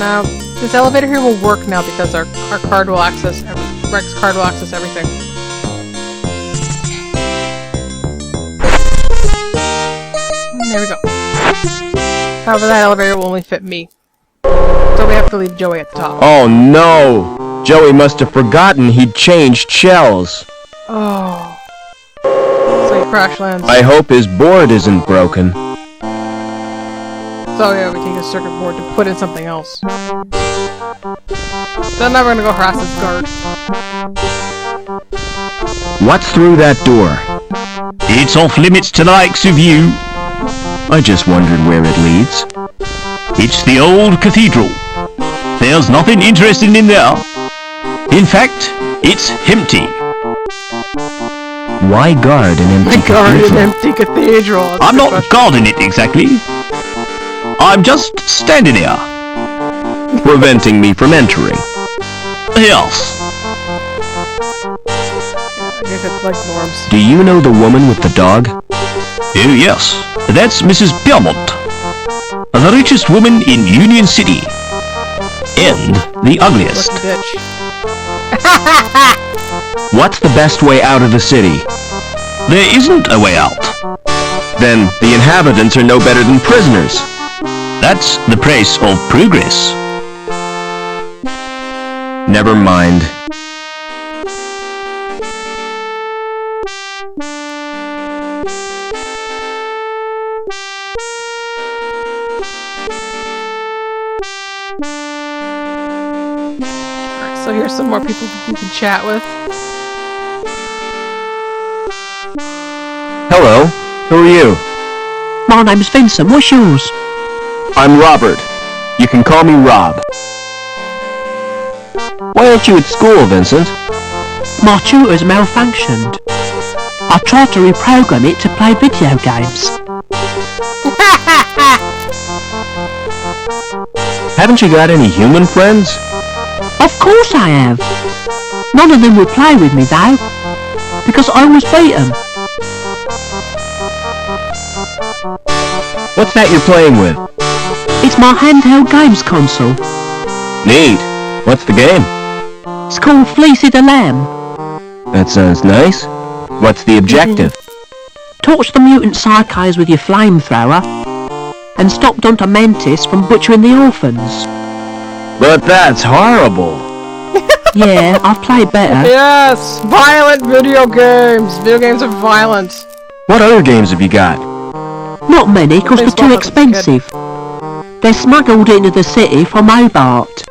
Now, this elevator here will work now because our card will access Rex's card will access everything. And there we go. However, that elevator will only fit me. So we have to leave Joey at the top. Oh no! Joey must have forgotten he'd changed shells. Oh. So he crash lands. I hope his board isn't broken. So yeah, we take a circuit board to put in something else. So now we're gonna go harass this guard. What's through that door? It's off limits to the likes of you. I just wondered where it leads. It's the old cathedral. There's nothing interesting in there. In fact, it's empty. Why guard an empty cathedral? An empty cathedral. I'm not guarding it exactly. I'm just standing here. Preventing me from entering. Yes. I guess it's like norms. Do you know the woman with the dog? Oh yes, that's Mrs. Belmont. The richest woman in Union City. And the ugliest. Lucky bitch. What's the best way out of the city? There isn't a way out. Then the inhabitants are no better than prisoners. That's the price of progress. Never mind. So here's some more people you can chat with. Hello, who are you? My name's Vincent, what's yours? I'm Robert. You can call me Rob. Why aren't you at school, Vincent? My tutor's malfunctioned. I tried to reprogram it to play video games. Haven't you got any human friends? Of course I have. None of them will play with me though, because I always beat them. What's that you're playing with? It's my handheld games console. Neat. What's the game? It's called Fleecy the Lamb. That sounds nice. What's the objective? Torch the mutant psychos with your flamethrower, and stop Dr. Mantis from butchering the orphans. But that's horrible. Yeah, I've played better. Yes! Violent video games! Video games are violent. What other games have you got? Not many, because they're too expensive. They're smuggled into the city from Hobart.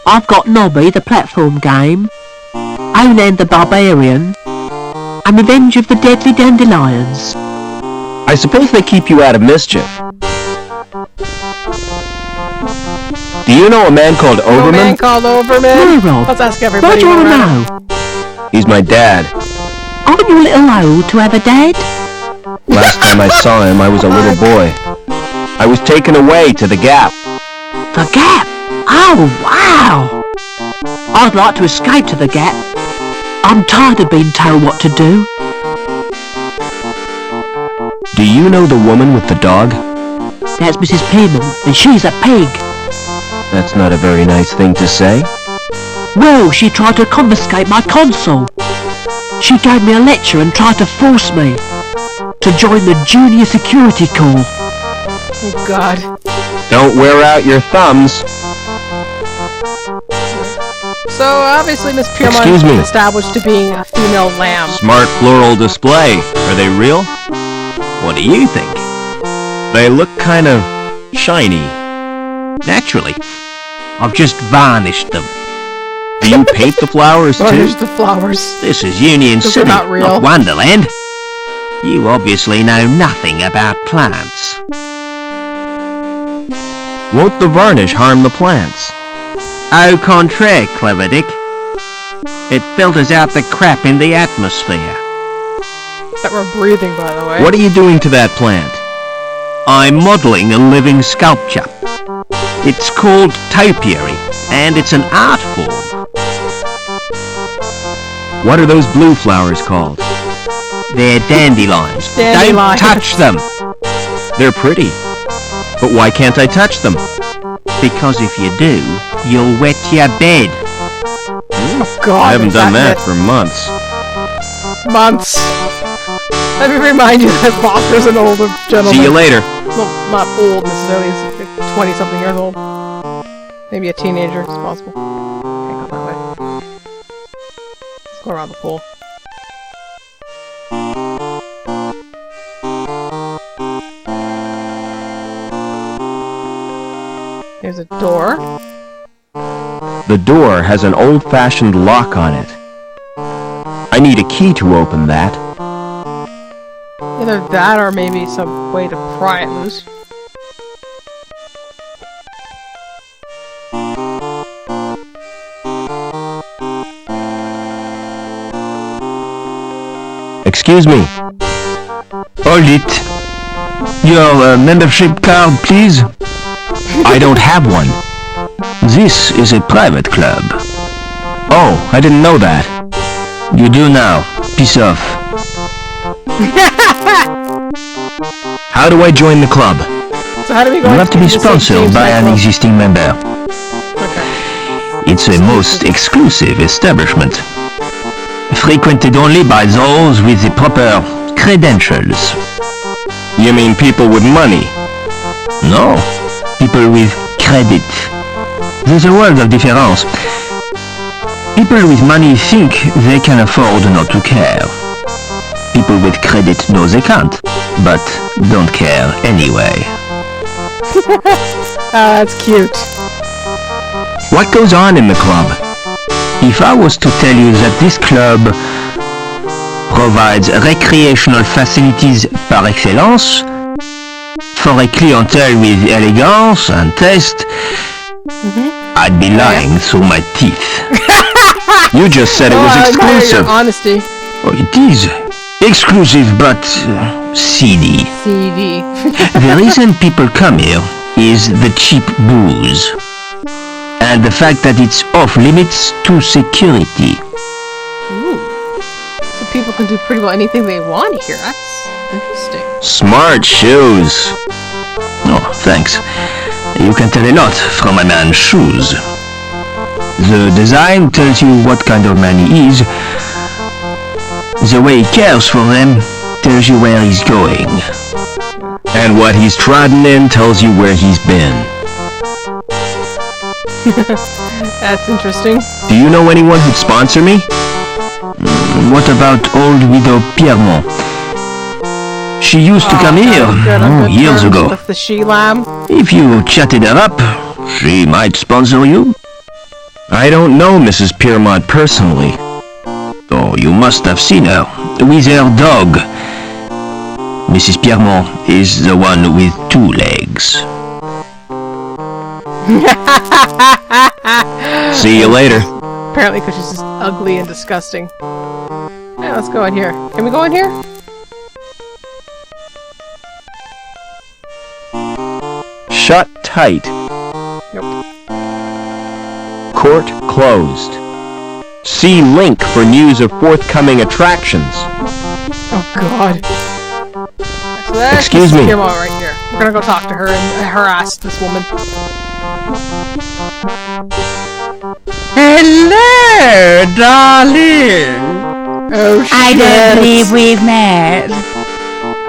I've got Nobby, the platform game, Onan the Barbarian, and Revenge of the Deadly Dandelions. I suppose they keep you out of mischief. Do you know a man called Overman? A man called Overman? No, Rob. Let's ask Why everybody. do you want to around. know? He's my dad. Aren't you a little old to have a dad? Last time I saw him, I was a little boy. I was taken away to the Gap. The Gap? Oh, wow! I'd like to escape to the Gap. I'm tired of being told what to do. Do you know the woman with the dog? That's Mrs. Pearman, and she's a pig. That's not a very nice thing to say. Well, she tried to confiscate my console. She gave me a lecture and tried to force me to join the Junior Security Corps. Oh god. Don't wear out your thumbs. So obviously Miss Piermont Excuse me. is established to being a female lamb. Smart floral display. Are they real? What do you think? They look kind of shiny. Naturally. I've just varnished them. Do you paint the flowers Oh, too? here's the flowers. This is Union Those are City, not real. not Wonderland. You obviously know nothing about plants. Won't the varnish harm the plants? Au contraire, Clever Dick. It filters out the crap in the atmosphere. That we're breathing, by the way. What are you doing to that plant? I'm modelling a living sculpture. It's called topiary, and it's an art form. What are those blue flowers called? They're dandelions. Dandelions. Don't touch them. They're pretty. But why can't I touch them? Because if you do, you'll wet your bed. Oh God, I haven't is done that it? for months. Months. Let me remind you that Foster's an older gentleman. See you later. Well, not old necessarily, he's 20-something years old. Maybe a teenager, it's possible. Can't go that way. Let's go around the pool. There's a door. The door has an old-fashioned lock on it. I need a key to open that. Either that or maybe some way to pry it loose. Excuse me. Hold it. Your membership card, please. I don't have one. This is a private club. Oh, I didn't know that. You do now. Peace off. How do I join the club? So how do we go You have to be into the same sponsored teams by an nightclub? existing member. Okay. It's a most exclusive establishment. Frequented only by those with the proper credentials. You mean people with money? No, people with credit. There's a world of difference. People with money think they can afford not to care. People with credit know they can't, but don't care anyway. That's cute. What goes on in the club? If I was to tell you that this club provides recreational facilities par excellence for a clientele with elegance and taste, I'd be lying through my teeth. You just said it was I admire exclusive. your honesty. Oh, it is exclusive but seedy. CD. The reason people come here is the cheap booze. And the fact that it's off limits to security. Ooh. So people can do pretty well anything they want here. That's interesting. Smart shoes. Oh, thanks. You can tell a lot from a man's shoes. The design tells you what kind of man he is. The way he cares for them tells you where he's going. And what he's trodden in tells you where he's been. That's interesting. Do you know anyone who'd sponsor me? What about old widow Piermont? She used to come here years ago. With the she-lamb. If you chatted her up, she might sponsor you. I don't know Mrs. Piermont personally. Oh, you must have seen her with her dog. Mrs. Piermont is the one with 2 legs. See you later. Apparently because she's just ugly and disgusting. Yeah, let's go in here. Can we go in here? Shut tight. Nope. Court closed. See link for news of forthcoming attractions. Oh god. So that's Excuse me. Guillermo right here. We're gonna go talk to her and harass this woman. Hello, darling. Oh shit. I don't believe we've met.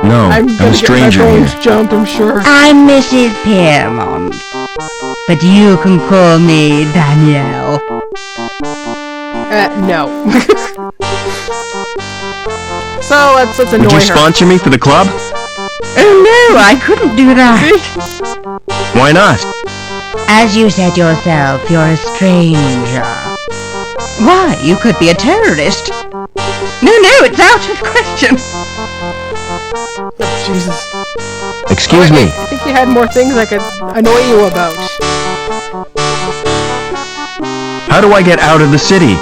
No, I'm I'm gonna a get my stranger bones here. jumped, I'm sure. I'm Mrs. Piermont, but you can call me Danielle. No. So let's annoy Would you her. sponsor me for the club? Oh no, I couldn't do that. Why not? As you said yourself, you're a stranger. Why, you could be a terrorist. No, it's out of question. Oh, Jesus. Excuse me. I think you had more things I could annoy you about. How do I get out of the city?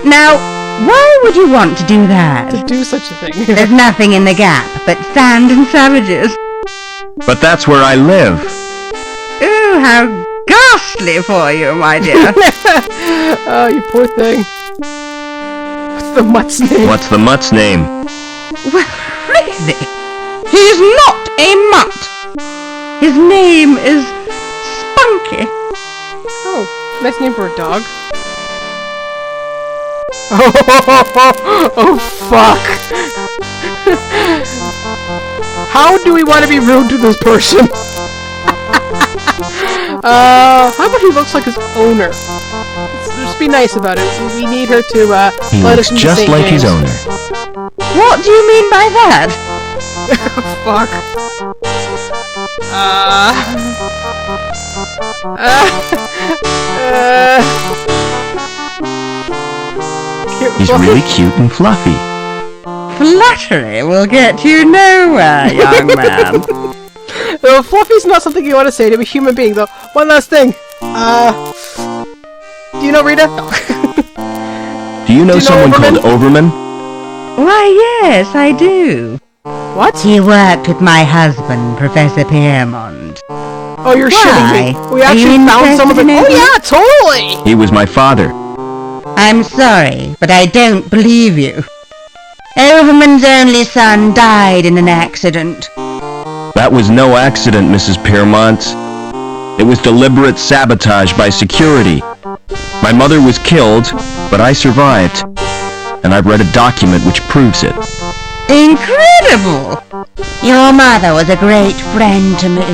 Now, why would you want to do that? To do such a thing. There's nothing in the gap but sand and savages. But that's where I live. Oh, how ghastly for you, my dear. Oh, you poor thing. What's the mutt's name? What's the mutt's name? Well, really? He's not a mutt. His name is Spunky. Nice name for a dog. Oh, fuck. How do we want to be rude to this person? How about he looks like his owner? Just be nice about it. We need her to, He let looks us into just St. like James. his owner. What do you mean by that? Fuck. He's really cute and fluffy. Flattery will get you nowhere, young man. Fluffy's not something you want to say to a human being, though. One last thing. Do you know Rita? No. Do you know someone called Overman? Why, yes, I do. What? He worked with my husband, Professor Piermont. Oh, you're shitting me. We Are you actually found some of it. interested in Oh, anything? yeah, totally! He was my father. I'm sorry, but I don't believe you. Overman's only son died in an accident. That was no accident, Mrs. Piermont. It was deliberate sabotage by security. My mother was killed, but I survived. And I've read a document which proves it. Incredible! Your mother was a great friend to me.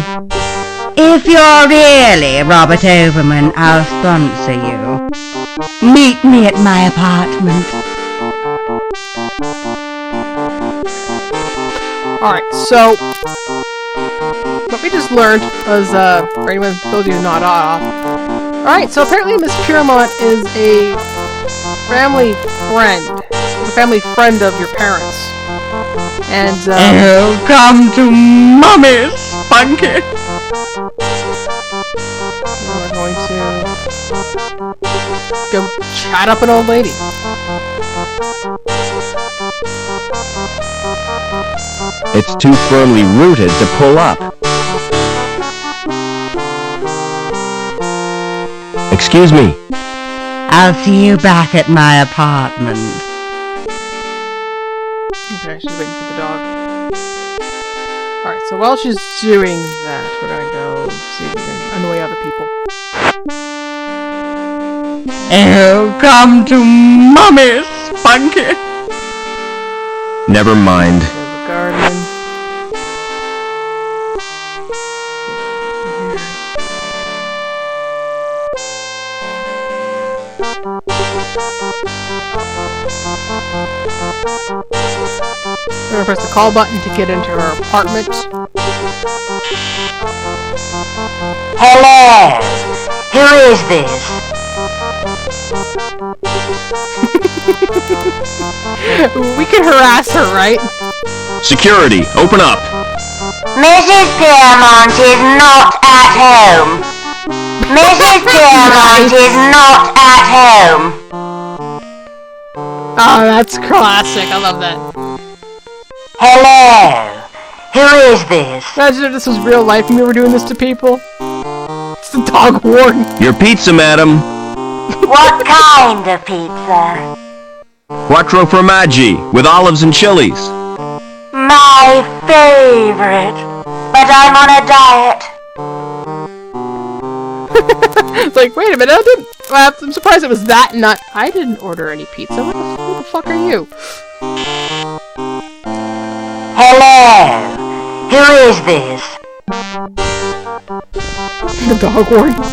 If you're really Robert Overman, I'll sponsor you. Meet me at my apartment. Alright, so what we just learned was, for anyone, those of you not off. Alright, so apparently Miss Piermont is a family friend. She's a family friend of your parents. And, Oh, come to Mommy, Spunky! we're going to go chat up an old lady. It's too firmly rooted to pull up. Excuse me. I'll see you back at my apartment. Okay, she's waiting for the dog. Alright, so while she's doing that, we're gonna go see if we can annoy other people. Oh, come to Mommy, Spunky! Never mind. There's a garden. We're gonna press the call button to get into her apartment. Hello. Who is this? We can harass her, right? Security, open up. Mrs. Piermont is not at home. Mrs. Piermont is not at home. Oh, that's classic. I love that. Hello. Who is this? Imagine if this was real life and we were doing this to people. It's the dog warden. Your pizza, madam. What kind of pizza? Quattro formaggi, with olives and chilies. My favorite. But I'm on a diet. It's like, wait a minute, I'm surprised it was that and not... I didn't order any pizza. Who the fuck are you? Hello. Who is this? The dog warden.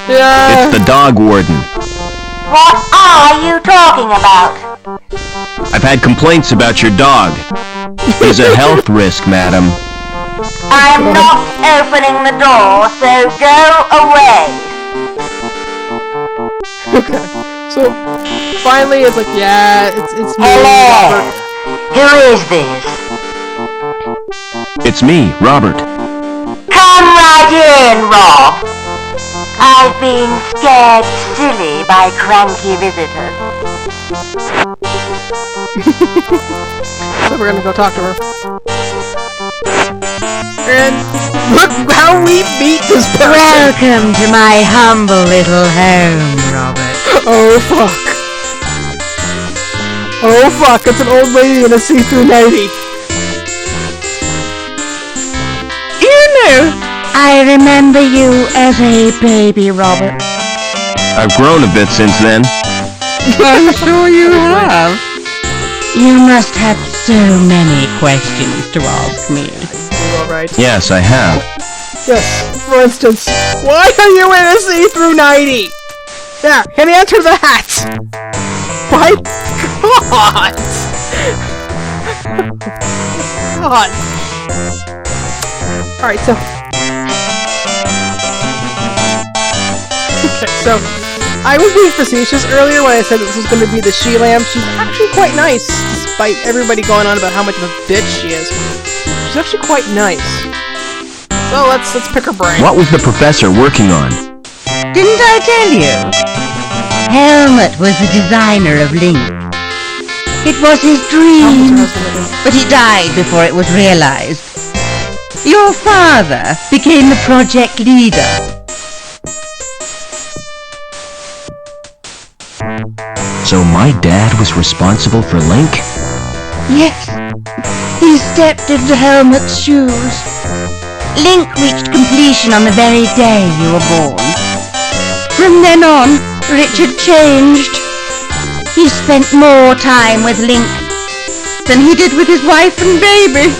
Yeah. It's the dog warden. What are you talking about? I've had complaints about your dog. He's a health risk, madam. I'm not opening the door, so go away. Okay. So, finally it's like, yeah, it's me, Hello. Robert. Who is this? It's me, Robert. Come right in, Rob. I've been scared silly by cranky visitors. So we're gonna go talk to her. And look how we beat this person! Welcome to my humble little home, Robert. Oh fuck. Oh fuck, it's an old lady in a see-through nightie. You know, I remember you as a baby, Robert. I've grown a bit since then. I'm sure you have. You must have so many questions to ask me. Alright. Yes, I have. Yes, for instance, why are you in a see-through 90? There, can you answer that? My God! God. Alright, so... Okay, so... I was being facetious earlier when I said this was going to be the she-lamb. She's actually quite nice, despite everybody going on about how much of a bitch she is. She's actually quite nice. So let's pick her brain. What was the professor working on? Didn't I tell you? Helmut was the designer of Link. It was his dream, but he died before it was realized. Your father became the project leader. So my dad was responsible for Link? Yes, he stepped into Helmut's shoes. Link reached completion on the very day you were born. From then on, Richard changed. He spent more time with Link than he did with his wife and baby.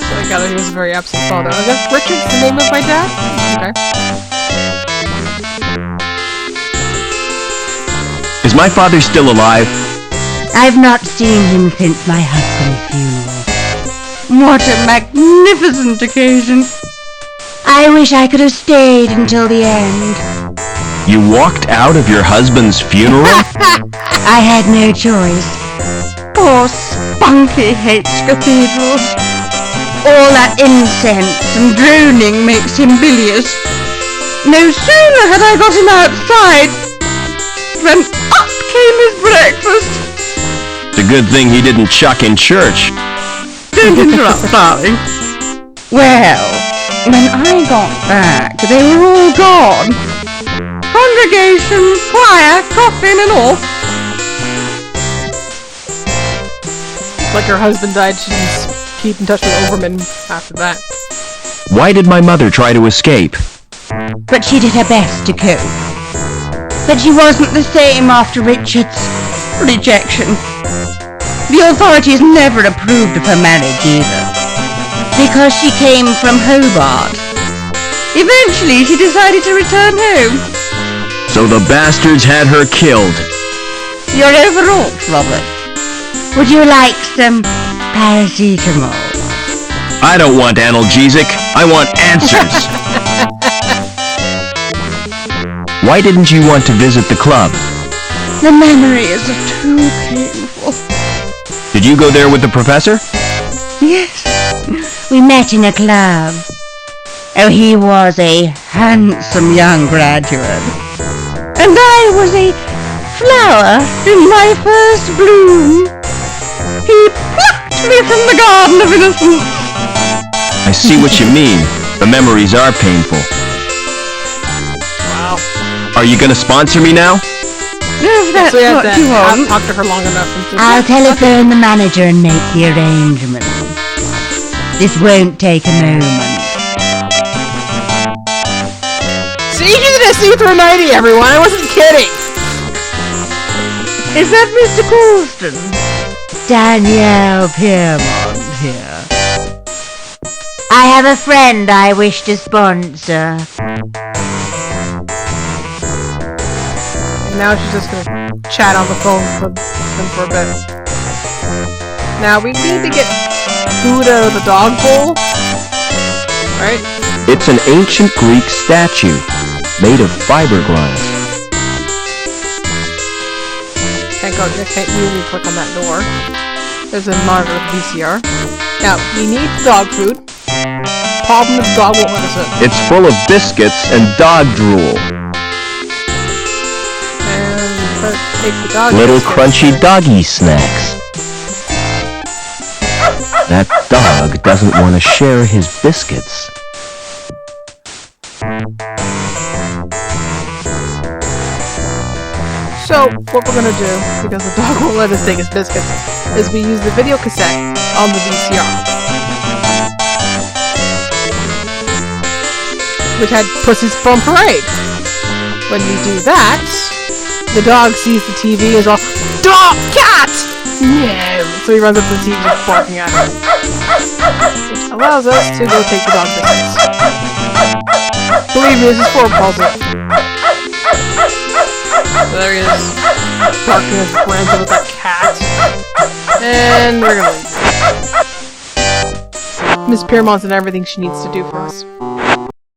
So I got it, he was a very absent father. I guess Richard's the name of my dad? Okay. Is my father still alive? I've not seen him since my husband's funeral. What a magnificent occasion. I wish I could have stayed until the end. You walked out of your husband's funeral? I had no choice. Poor Spunky hates cathedrals. All that incense and droning makes him bilious. No sooner had I got him outside than up came his breakfast. It's a good thing he didn't chuck in church. Don't interrupt, darling. Well, when I got back, they were all gone. Congregation, choir, coffin and all. Like her husband died, she didn't keep in touch with Overman after that. Why did my mother try to escape? But she did her best to cope. But she wasn't the same after Richard's rejection. The authorities never approved of her marriage either, because she came from Hobart. Eventually, she decided to return home. So the bastards had her killed. You're overwrought, Robert. Would you like some paracetamol? I don't want analgesic. I want answers. Why didn't you want to visit the club? The memories are too painful. Did you go there with the professor? Yes, we met in a club. Oh, he was a handsome young graduate. And I was a flower in my first bloom. He plucked me from the garden of innocence. I see what you mean. The memories are painful. Wow. Are you gonna sponsor me now? If that's So we had what to you want. talk to her long enough. And just, I'll telephone the manager and make the arrangements. This won't take a moment. See, you did a see-through 90, everyone. I wasn't kidding. Is that Mr. Colston? Danielle Piermont here. I have a friend I wish to sponsor. And now she's just gonna chat on the phone with them for a bit. Now we need to get food out of the dog bowl. Right? It's an ancient Greek statue made of fiberglass. Can't go. Can't really click on that door. There's a monitor with VCR. Now we need dog food. Problem is, the dog won't let us in. It's full of biscuits and dog drool. And let's take the dog. Little biscuits. crunchy doggy snacks. That dog doesn't want to share his biscuits. So, what we're gonna do, because the dog won't let us take his biscuits, is we use the video cassette on the VCR. which had Pussy's Fun Parade. When you do that, the dog sees the TV as all, dog, cat! No! So he runs up to the TV barking at it. Which allows us to go take the dog biscuits. Believe me, this is for a puzzle. So there he is, barking as he runs with that cat. And we're gonna leave. Miss Piermont's done everything she needs to do for us.